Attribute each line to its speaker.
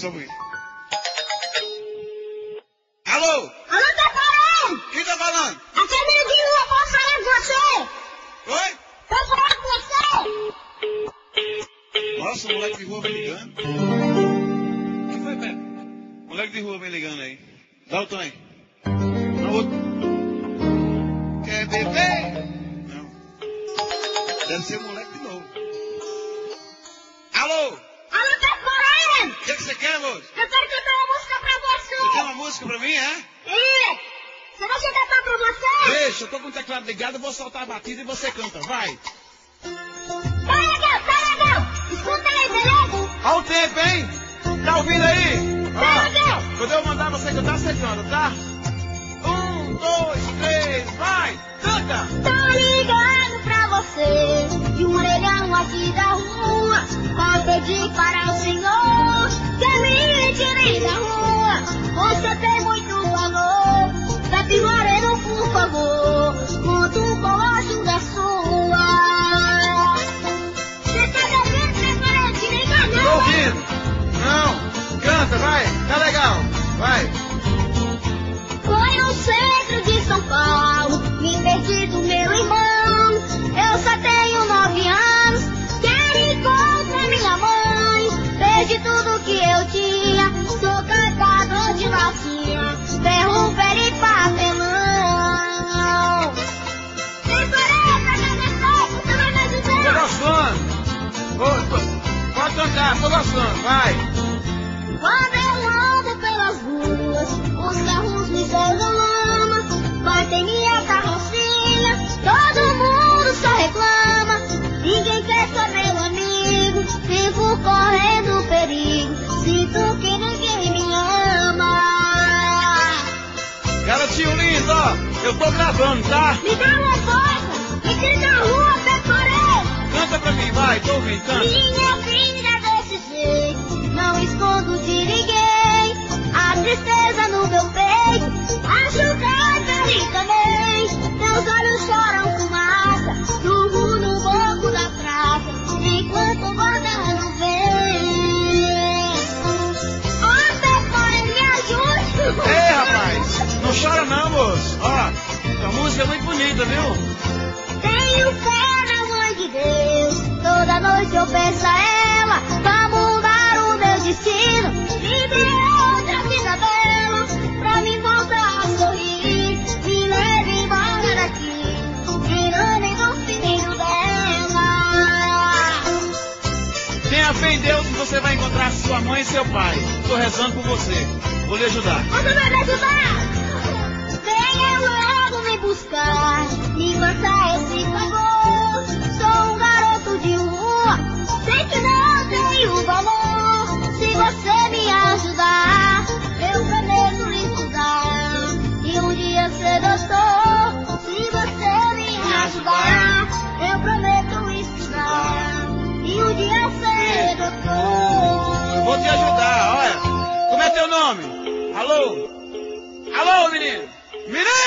Speaker 1: ouvir. Alô?
Speaker 2: Alô, Pecorão!
Speaker 1: Quem tá falando?
Speaker 2: Aqui é meu de rua, posso falar com você?
Speaker 1: Oi?
Speaker 2: Posso falar com você?
Speaker 1: Nossa, o moleque de rua vem ligando. O que foi, Pepe? Moleque de rua vem ligando aí. Dá o tom aí. Não, outro. Quer beber? Não. Deve ser o moleque de novo. Alô?
Speaker 2: Alô, Pecorão!
Speaker 1: O que você quer, moço?
Speaker 2: Eu quero cantar uma música pra
Speaker 1: Você quer
Speaker 2: você.
Speaker 1: uma música pra mim, é?
Speaker 2: Você vai cantar pra você?
Speaker 1: Deixa, eu tô com o teclado ligado, eu vou soltar a batida e você canta, vai.
Speaker 2: Tá legal. Escuta aí, beleza?
Speaker 1: Olha o tempo, hein? Tá ouvindo aí?
Speaker 2: Tá legal.
Speaker 1: Quando eu mandar você cantar, você canta, tá? 1, 2, 3, vai! Canta!
Speaker 2: Tô ligando pra você, de um orelhão aqui da rua, pra pedir para o Senhor que me tire da rua. Você tem muito valor, Pepe Moreno, por favor, conto com a ajuda sua. Você tá me ouvindo, Pepe Moreno? Te liga
Speaker 1: Tô
Speaker 2: não,
Speaker 1: ouvindo? Não! Canta, vai! Tá legal! Vai!
Speaker 2: Foi no centro de São Paulo, me perdi do meu irmão. Eu só tenho 9 anos, quero encontrar minha mãe. Perdi tudo que eu tinha, sou catador de latinha, ferro, ferro e papelão. Decorei pra agradecer, você vai me
Speaker 1: Tô
Speaker 2: ajudar?
Speaker 1: gostando! Pode cantar, tô gostando, vai!
Speaker 2: Quando eu ando pelas ruas, os carros me jogam lama, batem minha carrocinha, todo mundo só reclama. Ninguém quer ser meu amigo, vivo correndo perigo, sinto que ninguém me ama.
Speaker 1: Garotinho lindo, ó! Eu tô gravando, tá?
Speaker 2: Me dá uma força, me tira da rua, Pecorão.
Speaker 1: Canta pra mim, vai, tô ouvindo, canta!
Speaker 2: Minha vida desse jeito, não escondo de ninguém. A tristeza no meu peito, acho que eu perdi também. Meus olhos choram fumaça, durmo no banco da praça, enquanto o não vem. Ô, Pecorão, me ajude.
Speaker 1: Ei, rapaz! Não chora não, moço! Ó, a música é muito bonita, viu?
Speaker 2: Tenho fé na mãe de Deus, toda noite eu peço a ela pra mudar o meu destino, me dê outra vida bela, pra me voltar a sorrir, me leve embora daqui, virando no filhinho dela.
Speaker 1: Tenha fé em Deus que você vai encontrar sua mãe e seu pai. Tô rezando por você. Vou lhe ajudar.
Speaker 2: Você vai me ajudar? Venha logo me buscar, me faça esse favor. Sou um garoto de rua, sei que não tenho valor. Se você me ajudar, eu prometo estudar e um dia ser doutor. Se você me ajudar, eu prometo estudar e um dia ser doutor.
Speaker 1: Vou te ajudar, olha. Como é teu nome? Alô? Alô, menino? Menino!